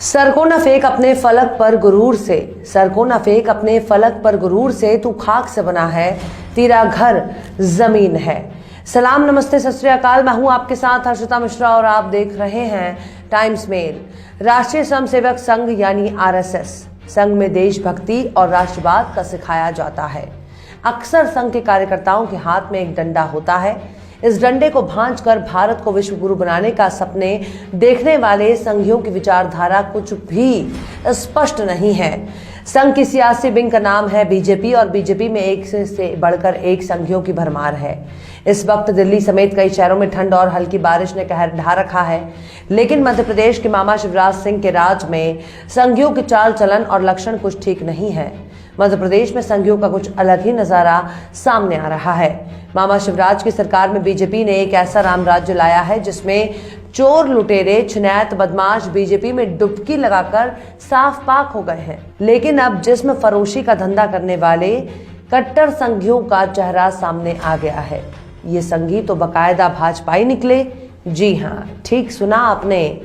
Sir को न फेंक अपने फलक पर गुरूर से, सर को न फेंक अपने फलक पर गुरूर से, तू खाक से बना है, तेरा घर जमीन है। सलाम, नमस्ते, सत श्री अकाल। मैं हूं आपके साथ हर्षिता मिश्रा और आप देख रहे हैं टाइम्स मेल। राष्ट्रीय स्वयंसेवक संघ यानी आरएसएस संघ में देशभक्ति और राष्ट्रवाद का सिखाया जाता है। अक्सर संघ के कार्यकर्ताओं के हाथ में एक डंडा होता है। इस डंडे को भांजकर भारत को विश्व गुरु बनाने का सपने देखने वाले संघियों की विचारधारा कुछ भी स्पष्ट नहीं है। संघ की सियासी विंग का नाम है बीजेपी और बीजेपी में एक से बढ़कर एक संघियों की भरमार है। इस वक्त दिल्ली समेत कई शहरों में ठंड और हल्की बारिश ने कहर ढा रखा है, लेकिन मध्य प्रदेश के मामा शिवराज सिंह के राज में संघियों की चाल चलन और लक्षण कुछ ठीक नहीं है। मध्य प्रदेश में संघियों का कुछ अलग ही नजारा सामने आ रहा है। मामा शिवराज की सरकार में बीजेपी ने एक ऐसा राम राज्य लाया है जिसमें चोर, लुटेरे, छिनैत, बदमाश बीजेपी में डुबकी लगाकर साफ पाक हो गए हैं। लेकिन अब जिस्म फरोशी का धंधा करने वाले कट्टर संघियों का चेहरा सामने आ गया है। ये संघी तो बकायदा भाजपाई निकले। जी हाँ, ठीक सुना आपने।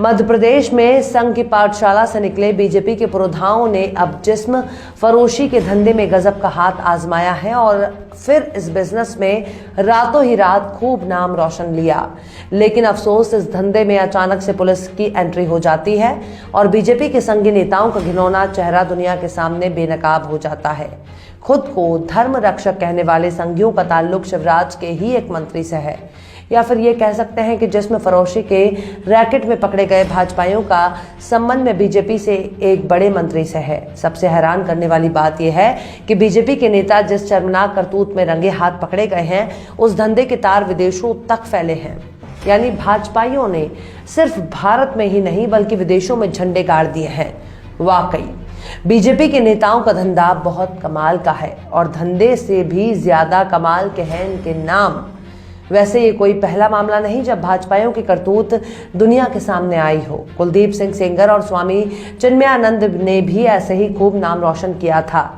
मध्य प्रदेश में संघ की पाठशाला से निकले बीजेपी के पुरोधाओं ने अब जिस्म फरोशी के धंधे में गजब का हाथ आजमाया है और फिर इस बिजनेस में रातों ही रात खूब नाम रोशन लिया। लेकिन अफसोस, इस धंधे में अचानक से पुलिस की एंट्री हो जाती है और बीजेपी के संघी नेताओं का घिनौना चेहरा दुनिया के सामने बेनकाब हो जाता है। खुद को धर्म रक्षक कहने वाले संघियों का ताल्लुक शिवराज के ही एक मंत्री से है, या फिर ये कह सकते हैं कि जिसमें फरोशी के रैकेट में पकड़े गए भाजपाइयों का संबंध में बीजेपी से एक बड़े मंत्री से है। सबसे हैरान करने वाली बात यह है कि बीजेपी के नेता जिस शर्मनाक करतूत में रंगे हाथ पकड़े गए हैं, उस धंधे के तार विदेशों तक फैले हैं। यानी भाजपाइयों ने सिर्फ भारत में ही नहीं बल्कि विदेशों में झंडे गाड़ दिए हैं। वाकई बीजेपी के नेताओं का धंधा बहुत कमाल का है और धंधे से भी ज्यादा कमाल के हैं इनके नाम। वैसे ये कोई पहला मामला नहीं जब भाजपाइयों की करतूत दुनिया के सामने आई हो। कुलदीप सिंह सेंगर और स्वामी चिन्मयानंद ने भी ऐसे ही खूब नाम रोशन किया था।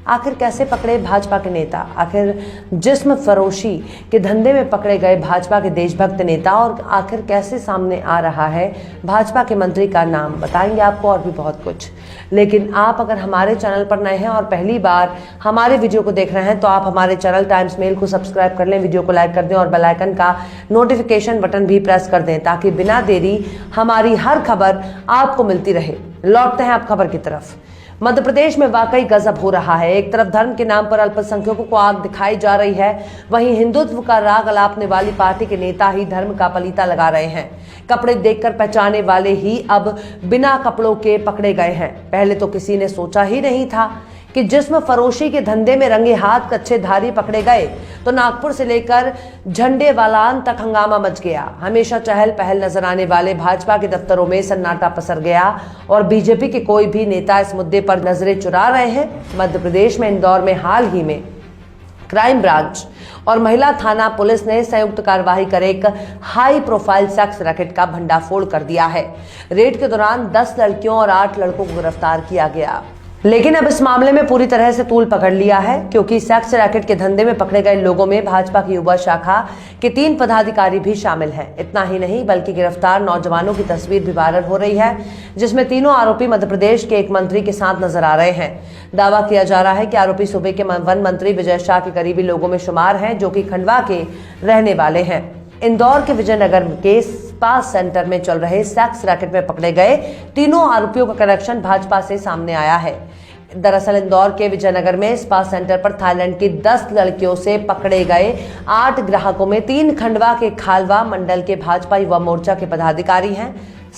आखिर कैसे पकड़े भाजपा के नेता? आखिर जिस्म फरोशी के धंधे में पकड़े गए भाजपा के देशभक्त नेता और आखिर कैसे सामने आ रहा है भाजपा के मंत्री का नाम? बताएंगे आपको और भी बहुत कुछ। लेकिन आप अगर हमारे चैनल पर नए हैं और पहली बार हमारे वीडियो को देख रहे हैं तो आप हमारे चैनल टाइम्स मेल को सब्सक्राइब कर लें, वीडियो को लाइक कर दें और बेल आइकन का नोटिफिकेशन बटन भी प्रेस कर दें ताकि बिना देरी हमारी हर खबर आपको मिलती रहे। लौटते हैं आप खबर की तरफ। मध्य प्रदेश में वाकई गजब हो रहा है। एक तरफ धर्म के नाम पर अल्पसंख्यकों को आग दिखाई जा रही है, वहीं हिंदुत्व का राग अलापने वाली पार्टी के नेता ही धर्म का पलीता लगा रहे हैं। कपड़े देखकर पहचाने वाले ही अब बिना कपड़ों के पकड़े गए हैं। पहले तो किसी ने सोचा ही नहीं था कि जिस्म फरोशी के धंधे में रंगे हाथ कच्छेधारी पकड़े गए तो नागपुर से लेकर झंडेवालान तक हंगामा मच गया। हमेशा चहल पहल नजर आने वाले भाजपा के दफ्तरों में सन्नाटा पसर गया और बीजेपी के कोई भी नेता इस मुद्दे पर नजरें चुरा रहे हैं। मध्य प्रदेश में इंदौर में हाल ही में क्राइम ब्रांच और महिला थाना पुलिस ने संयुक्त कार्रवाई कर एक हाई प्रोफाइल सेक्स रैकेट का भंडाफोड़ कर दिया है। रेड के दौरान 10 लड़कियों और 8 लड़कों को गिरफ्तार किया गया। लेकिन अब इस मामले में पूरी तरह से तूल पकड़ लिया है, क्योंकि सेक्स रैकेट के धंधे में पकड़े गए लोगों में भाजपा की युवा शाखा के 3 पदाधिकारी भी शामिल हैं। इतना ही नहीं बल्कि गिरफ्तार नौजवानों की तस्वीर भी वायरल हो रही है, जिसमें तीनों आरोपी मध्य प्रदेश के एक मंत्री के साथ नजर आ रहे हैं। दावा किया जा रहा है कि आरोपी सूबे के वन मंत्री विजय शाह के करीबी लोगों में शुमार हैं, जो कि खंडवा के रहने वाले हैं। इंदौर के विजयनगर के स्पा सेंटर में चल रहे सेक्स रैकेट में पकड़े गए तीनों आरोपियों का कनेक्शन भाजपा से सामने आया है। दरअसल इंदौर के विजयनगर में स्पा सेंटर पर थाईलैंड की 10 लड़कियों से पकड़े गए 8 ग्राहकों में 3 खंडवा के खालवा मंडल के भाजपा युवा मोर्चा के पदाधिकारी हैं।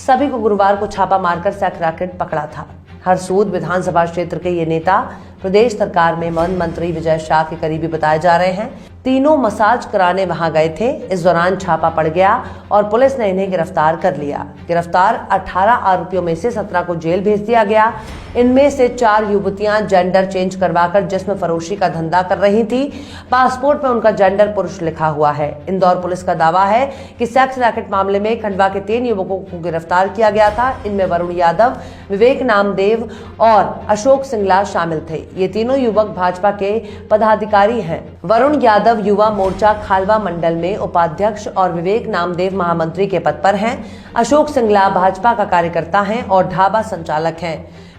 सभी को गुरुवार को छापा मारकर सेक्स रैकेट पकड़ा था। हरसूद विधानसभा क्षेत्र के ये नेता प्रदेश सरकार में वन मंत्री विजय शाह के करीबी बताए जा रहे हैं। तीनों मसाज कराने वहां गए थे। इस दौरान छापा पड़ गया और पुलिस ने इन्हें गिरफ्तार कर लिया। गिरफ्तार 18 आरोपियों में से 17 को जेल भेज दिया गया। इनमें से 4 युवतियां जेंडर चेंज करवाकर जिस्म फरोशी का धंधा कर रही थी। पासपोर्ट में उनका जेंडर पुरुष लिखा हुआ है। इंदौर पुलिस का दावा है कि सेक्स रैकेट मामले में खंडवा के 3 युवकों को गिरफ्तार किया गया था। इनमें वरुण यादव, विवेक नामदेव और अशोक सिंगला शामिल थे। ये तीनों युवक भाजपा के पदाधिकारी हैं। वरुण यादव यादव युवा मोर्चा खालवा मंडल में उपाध्यक्ष और विवेक नामदेव महामंत्री के पद पर हैं। अशोक सिंगला भाजपा का कार्यकर्ता हैं और ढाबा संचालक हैं।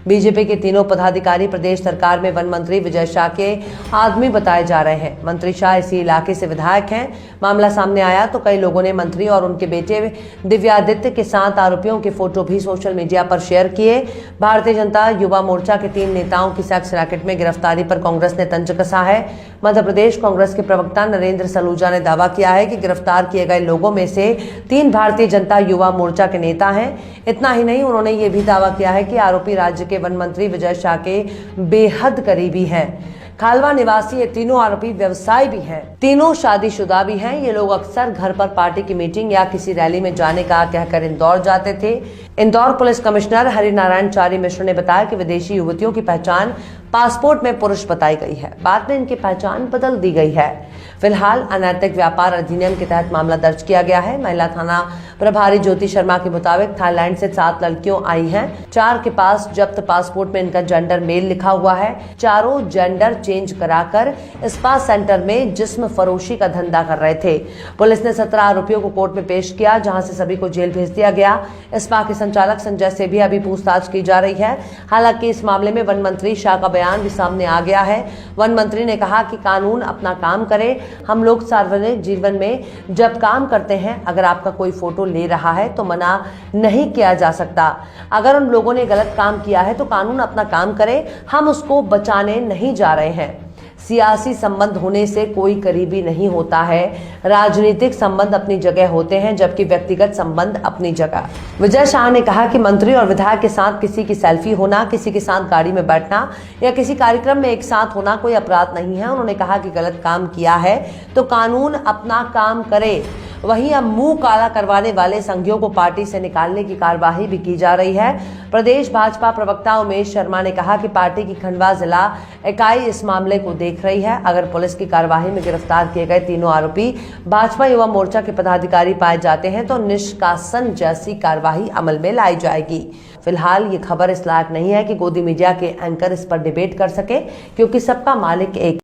बीजेपी के तीनों पदाधिकारी प्रदेश सरकार में वन मंत्री विजय शाह के आदमी बताए जा रहे हैं। मंत्री शाह इसी इलाके से विधायक हैं। मामला सामने आया तो कई लोगों ने मंत्री और उनके बेटे दिव्यादित्य के साथ आरोपियों के फोटो भी सोशल मीडिया पर शेयर किए। भारतीय जनता युवा मोर्चा के 3 नेताओं की सेक्स रैकेट में गिरफ्तारी पर कांग्रेस ने तंज कसा है। मध्य प्रदेश कांग्रेस के प्रवक्ता नरेंद्र सलूजा ने दावा किया है कि गिरफ्तार किए गए लोगों में से 3 भारतीय जनता युवा मोर्चा के नेता हैं। इतना ही नहीं, उन्होंने ये भी दावा किया है कि आरोपी राज्य के वन मंत्री विजय शाह के बेहद करीबी हैं। खालवा निवासी ये तीनों आरोपी व्यवसायी भी हैं, तीनों शादीशुदा भी हैं। ये लोग अक्सर घर पर पार्टी की मीटिंग या किसी रैली में जाने का कहकर इंदौर जाते थे। इंदौर पुलिस कमिश्नर हरिनारायण चारी मिश्र ने बताया कि विदेशी युवतियों की पहचान पासपोर्ट में पुरुष बताई गई है, बाद में इनकी पहचान बदल दी गई है। फिलहाल अनैतिक व्यापार अधिनियम के तहत मामला दर्ज किया गया है। महिला थाना प्रभारी ज्योति शर्मा के मुताबिक थाईलैंड से 7 लड़कियों आई हैं। 4 के पास जब्त पासपोर्ट में इनका जेंडर मेल लिखा हुआ है। चारों जेंडर चेंज कराकर स्पा सेंटर में जिस्म फरोशी का धंधा कर रहे थे। पुलिस ने 17 आरोपियों को कोर्ट में पेश किया, जहां से सभी को जेल भेज दिया गया। स्पा के संचालक संजय से भी अभी पूछताछ की जा रही है। हालांकि इस मामले में वन मंत्री शाह का बयान भी सामने आ गया है। वन मंत्री ने कहा कि कानून अपना काम करे। हम लोग सार्वजनिक जीवन में जब काम करते हैं, अगर आपका कोई फोटो ले रहा है तो मना नहीं किया जा सकता। अगर उन लोगों ने गलत काम किया है तो कानून अपना काम करे, हम उसको बचाने नहीं जा रहे हैं। सियासी संबंध होने से कोई करीबी नहीं होता है। राजनीतिक संबंध अपनी जगह होते हैं, जबकि व्यक्तिगत संबंध अपनी जगह। विजय शाह ने कहा कि मंत्री और विधायक के साथ किसी की सेल्फी होना, किसी के साथ गाड़ी में बैठना या किसी कार्यक्रम में एक साथ होना कोई अपराध नहीं है। उन्होंने कहा कि गलत काम किया है तो कानून अपना काम करे। वहीं अब मुंह काला करवाने वाले संघियों को पार्टी से निकालने की कार्यवाही भी की जा रही है। प्रदेश भाजपा प्रवक्ता उमेश शर्मा ने कहा कि पार्टी की खंडवा जिला इकाई इस मामले को देख रही है। अगर पुलिस की कार्यवाही में गिरफ्तार किए गए तीनों आरोपी भाजपा युवा मोर्चा के पदाधिकारी पाए जाते हैं तो निष्कासन जैसी कार्यवाही अमल में लाई जाएगी। फिलहाल ये खबर इस लायक नहीं है कि गोदी मीडिया के एंकर इस पर डिबेट कर सके, क्योंकि सबका मालिक एक